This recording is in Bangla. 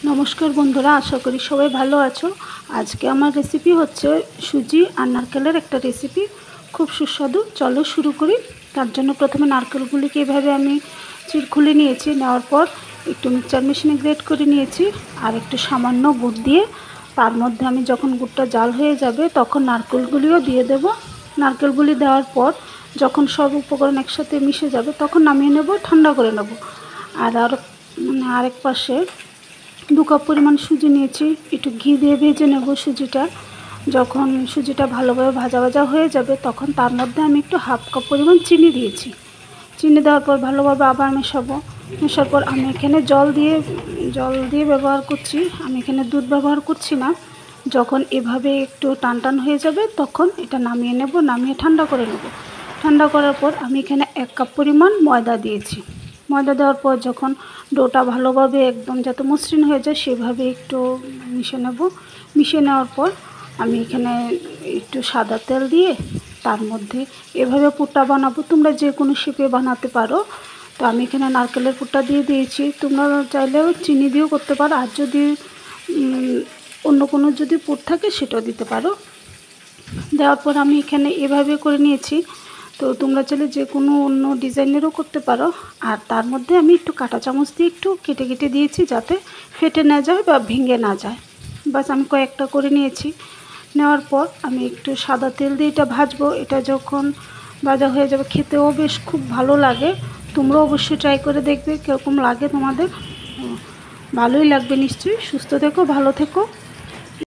নমস্কার বন্ধুরা, আশা করি সবাই ভালো আছো। আজকে আমার রেসিপি হচ্ছে সুজি আর নারকেলের একটা রেসিপি, খুব সুস্বাদু। চলো শুরু করি। তার জন্য প্রথমে নারকেলগুলিকে এভাবে আমি খুলে নিয়েছি। নেওয়ার পর একটু মিক্সচার মেশিনে গ্রেট করে নিয়েছি আর একটু সামান্য গুড় দিয়ে তার মধ্যে আমি যখন গুড়টা জাল হয়ে যাবে তখন নারকেলগুলিও দিয়ে দেব। নারকেলগুলি দেওয়ার পর যখন সব উপকরণ একসাথে মিশে যাবে তখন নামিয়ে নেব, ঠান্ডা করে নেব। আরেক পাশে 2 কাপ পরিমাণ সুজি নিয়েছি। একটু ঘি দিয়ে ভেজে নেব সুজিটা। যখন সুজিটা ভালোভাবে ভাজা ভাজা হয়ে যাবে তখন তার মধ্যে আমি একটু 1/2 কাপ পরিমাণ চিনি দিয়েছি। চিনি দেওয়ার পর ভালোভাবে আবার মেশাবো। মেশার পর আমি এখানে জল দিয়ে ব্যবহার করছি, আমি এখানে দুধ ব্যবহার করছি না। যখন এভাবে একটু টান টান হয়ে যাবে তখন এটা নামিয়ে নেব, নামিয়ে ঠান্ডা করে নেব। ঠান্ডা করার পর আমি এখানে 1 কাপ পরিমাণ ময়দা দিয়েছি। ময়দা দেওয়ার পর যখন ডোটা ভালোভাবে একদম যাতে মসৃণ হয়ে যায় সেভাবে একটু মিশিয়ে নেব। মিশিয়ে নেওয়ার পর আমি এখানে একটু সাদা তেল দিয়ে তার মধ্যে এভাবে পুরটা বানাবো। তোমরা যে কোনো শেপে বানাতে পারো। তো আমি এখানে নারকেলের পুরটা দিয়ে দিয়েছি। তোমরা চাইলেও চিনি দিয়েও করতে পারো, আর যদি অন্য কোনো যদি পুর থাকে সেটাও দিতে পারো। দেওয়ার পর আমি এখানে এভাবে করে নিয়েছি। তো তোমরা চাইলে যে কোনো অন্য ডিজাইনেরও করতে পারো। আর তার মধ্যে আমি একটু কাঁটা চামচ দিয়ে একটু কেটে কেটে দিয়েছি যাতে ফেটে না যায় বা ভেঙে না যায়। বাস আমি কয়েকটা করে নিয়েছি। নেওয়ার পর আমি একটু সাদা তেল দিয়ে এটা ভাজবো। এটা যখন ভাজা হয়ে যাবে খেতেও বেশ খুব ভালো লাগে। তোমরাও অবশ্যই ট্রাই করে দেখবে কীরকম লাগে তোমাদের। ভালোই লাগবে নিশ্চয়ই। সুস্থ থেকো, ভালো থেকো।